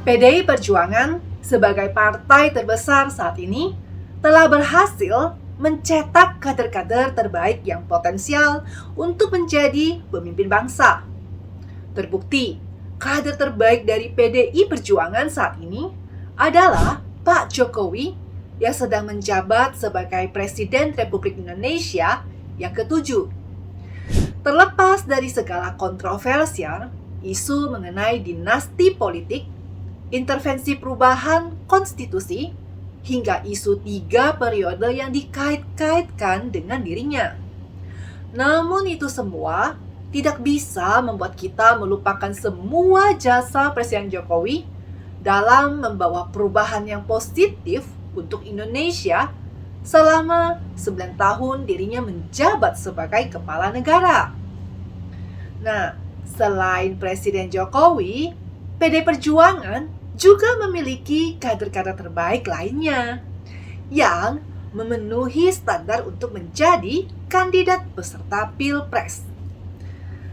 PDI Perjuangan sebagai partai terbesar saat ini telah berhasil mencetak kader-kader terbaik yang potensial untuk menjadi pemimpin bangsa. Terbukti, kader terbaik dari PDI Perjuangan saat ini adalah Pak Jokowi yang sedang menjabat sebagai Presiden Republik Indonesia yang ke-7. Terlepas dari segala kontroversial, isu mengenai dinasti politik, intervensi perubahan konstitusi, hingga isu 3 periode yang dikait-kaitkan dengan dirinya. Namun itu semua tidak bisa membuat kita melupakan semua jasa Presiden Jokowi dalam membawa perubahan yang positif untuk Indonesia selama 9 tahun dirinya menjabat sebagai kepala negara. Nah, selain Presiden Jokowi, PDI Perjuangan juga memiliki kader-kader terbaik lainnya yang memenuhi standar untuk menjadi kandidat peserta Pilpres.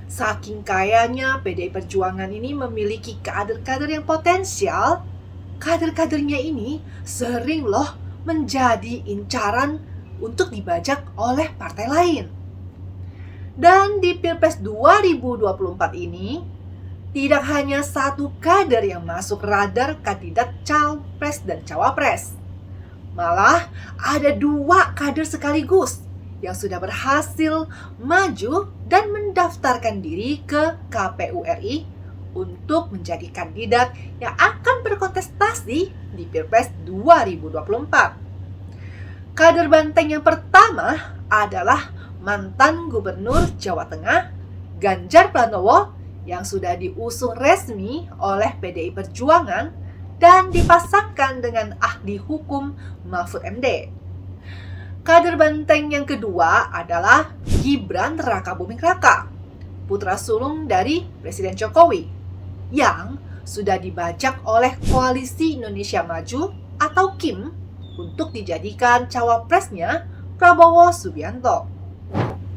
Saking kayanya PDI Perjuangan ini memiliki kader-kader yang potensial, kader-kadernya ini sering loh menjadi incaran untuk dibajak oleh partai lain. Dan di Pilpres 2024 ini, tidak hanya satu kader yang masuk radar kandidat Capres dan Cawapres. Malah ada 2 kader sekaligus yang sudah berhasil maju dan mendaftarkan diri ke KPU RI untuk menjadi kandidat yang akan berkontestasi di Pilpres 2024. Kader banteng yang pertama adalah mantan Gubernur Jawa Tengah, Ganjar Pranowo, yang sudah diusung resmi oleh PDI Perjuangan dan dipasangkan dengan ahli hukum Mahfud MD. Kader banteng yang kedua adalah Gibran Rakabuming Raka, putra sulung dari Presiden Jokowi, yang sudah dibajak oleh Koalisi Indonesia Maju atau KIM untuk dijadikan cawapresnya Prabowo Subianto.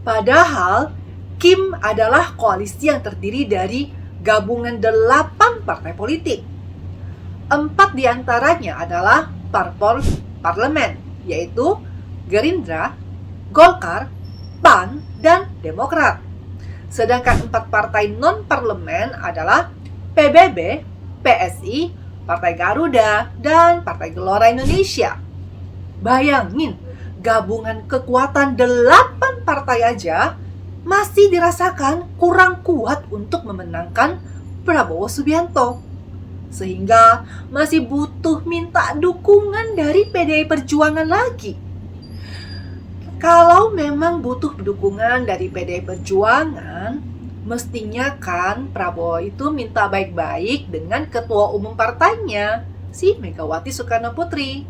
Padahal KIM adalah koalisi yang terdiri dari gabungan 8 partai politik. 4 diantaranya adalah parpol parlemen, yaitu Gerindra, Golkar, PAN, dan Demokrat. Sedangkan 4 partai non-parlemen adalah PBB, PSI, Partai Garuda, dan Partai Gelora Indonesia. Bayangin, gabungan kekuatan 8 partai aja masih dirasakan kurang kuat untuk memenangkan Prabowo Subianto. Sehingga masih butuh minta dukungan dari PDI Perjuangan lagi. Kalau memang butuh dukungan dari PDI Perjuangan, mestinya kan Prabowo itu minta baik-baik dengan ketua umum partainya, si Megawati Soekarnoputri.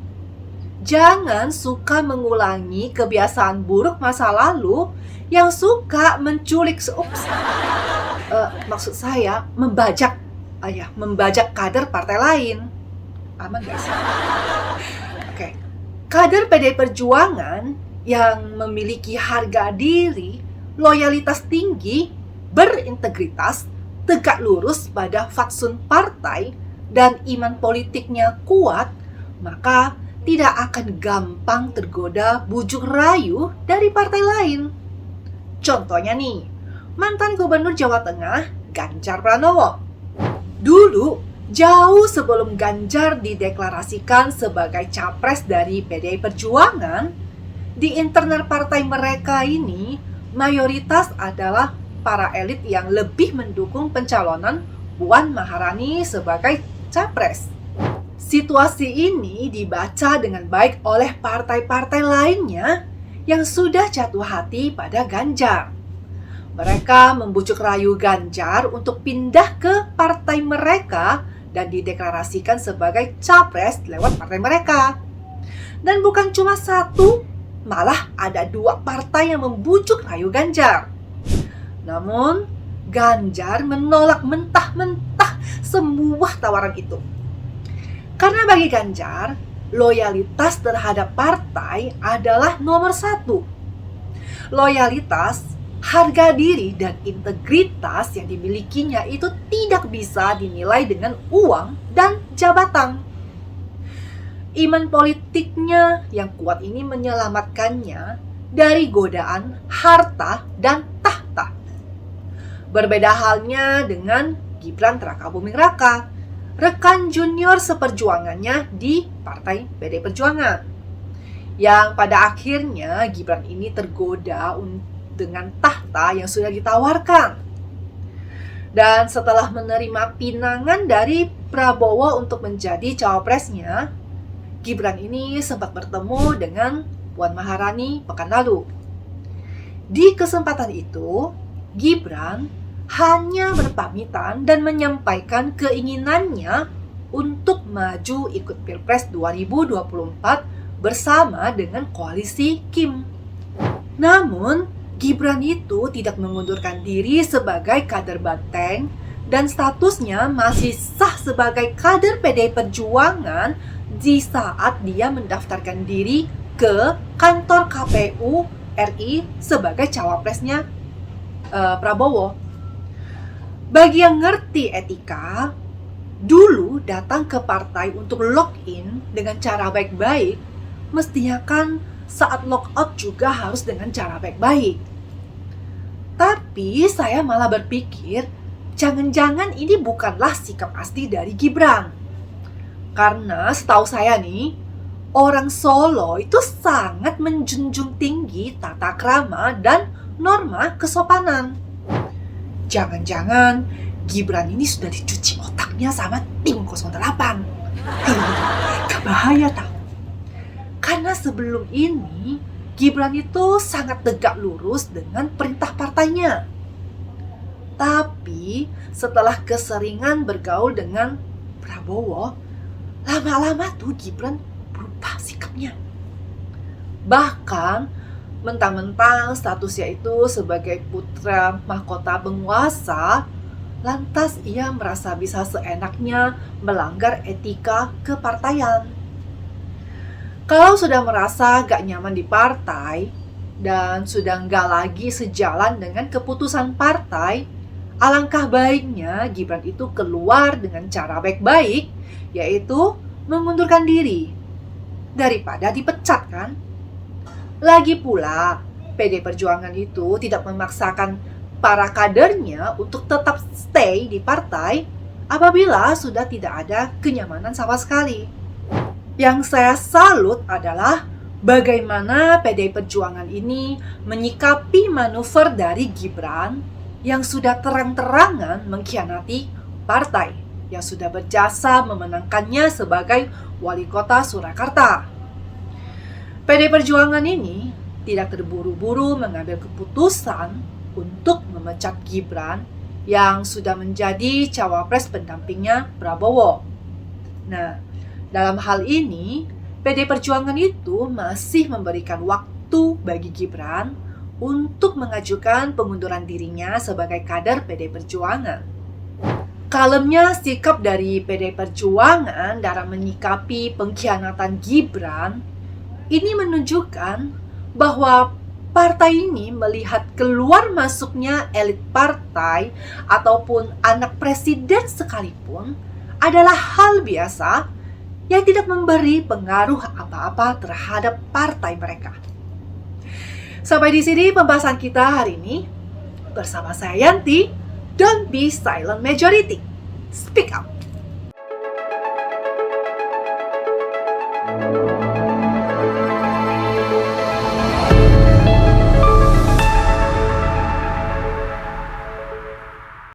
Jangan suka mengulangi kebiasaan buruk masa lalu yang suka menculik maksud saya membajak kader partai lain. Aman gak sih? Oke. Kader PDI Perjuangan yang memiliki harga diri, loyalitas tinggi, berintegritas, tegak lurus pada fatsun partai, dan iman politiknya kuat, maka tidak akan gampang tergoda bujuk rayu dari partai lain. Contohnya nih, mantan Gubernur Jawa Tengah, Ganjar Pranowo. Dulu, jauh sebelum Ganjar dideklarasikan sebagai capres dari PDI Perjuangan, di internal partai mereka ini, mayoritas adalah para elit yang lebih mendukung pencalonan Puan Maharani sebagai capres. Situasi ini dibaca dengan baik oleh partai-partai lainnya yang sudah jatuh hati pada Ganjar. Mereka membujuk rayu Ganjar untuk pindah ke partai mereka dan dideklarasikan sebagai capres lewat partai mereka. Dan bukan cuma satu, malah ada 2 partai yang membujuk rayu Ganjar. Namun, Ganjar menolak mentah-mentah semua tawaran itu. Karena bagi Ganjar, loyalitas terhadap partai adalah nomor 1. Loyalitas harga diri dan integritas yang dimilikinya itu tidak bisa dinilai dengan uang dan jabatan. Iman politiknya yang kuat ini menyelamatkannya dari godaan harta dan tahta. Berbeda halnya dengan Gibran Traka-Buming Raka, rekan junior seperjuangannya di Partai PD Perjuangan, yang pada akhirnya Gibran ini tergoda dengan tahta yang sudah ditawarkan. Dan setelah menerima pinangan dari Prabowo untuk menjadi cawapresnya, Gibran ini sempat bertemu dengan Puan Maharani pekan lalu. Di kesempatan itu, Gibran hanya berpamitan dan menyampaikan keinginannya untuk maju ikut Pilpres 2024 bersama dengan koalisi Kim. Namun, Gibran itu tidak mengundurkan diri sebagai kader Banteng dan statusnya masih sah sebagai kader PDI Perjuangan di saat dia mendaftarkan diri ke kantor KPU RI sebagai cawapresnya Prabowo. Bagi yang ngerti etika, dulu datang ke partai untuk login dengan cara baik-baik, mestinya kan saat logout juga harus dengan cara baik-baik. Tapi saya malah berpikir, jangan-jangan ini bukanlah sikap asli dari Gibran. Karena setahu saya nih, orang Solo itu sangat menjunjung tinggi tata krama dan norma kesopanan. Jangan-jangan Gibran ini sudah dicuci otaknya sama tim 08. Bahaya tau. Karena sebelum ini, Gibran itu sangat tegak lurus dengan perintah partainya. Tapi setelah keseringan bergaul dengan Prabowo, lama-lama tuh Gibran berubah sikapnya. Bahkan mentang-mentang statusnya itu sebagai putra mahkota penguasa, lantas ia merasa bisa seenaknya melanggar etika kepartaian. Kalau sudah merasa gak nyaman di partai dan sudah gak lagi sejalan dengan keputusan partai, alangkah baiknya Gibran itu keluar dengan cara baik-baik, yaitu mengundurkan diri daripada dipecat kan. Lagi pula, PD Perjuangan itu tidak memaksakan para kadernya untuk tetap stay di partai apabila sudah tidak ada kenyamanan sama sekali. Yang saya salut adalah bagaimana PDI Perjuangan ini menyikapi manuver dari Gibran yang sudah terang-terangan mengkhianati partai yang sudah berjasa memenangkannya sebagai wali kota Surakarta. PDI Perjuangan ini tidak terburu-buru mengambil keputusan untuk memecat Gibran yang sudah menjadi cawapres pendampingnya Prabowo. Nah, dalam hal ini, PDI Perjuangan itu masih memberikan waktu bagi Gibran untuk mengajukan pengunduran dirinya sebagai kader PDI Perjuangan. Kalemnya sikap dari PDI Perjuangan dalam menyikapi pengkhianatan Gibran ini menunjukkan bahwa partai ini melihat keluar masuknya elit partai ataupun anak presiden sekalipun adalah hal biasa yang tidak memberi pengaruh apa-apa terhadap partai mereka. Sampai di sini pembahasan kita hari ini. Bersama saya Yanti, don't be silent majority. Speak up.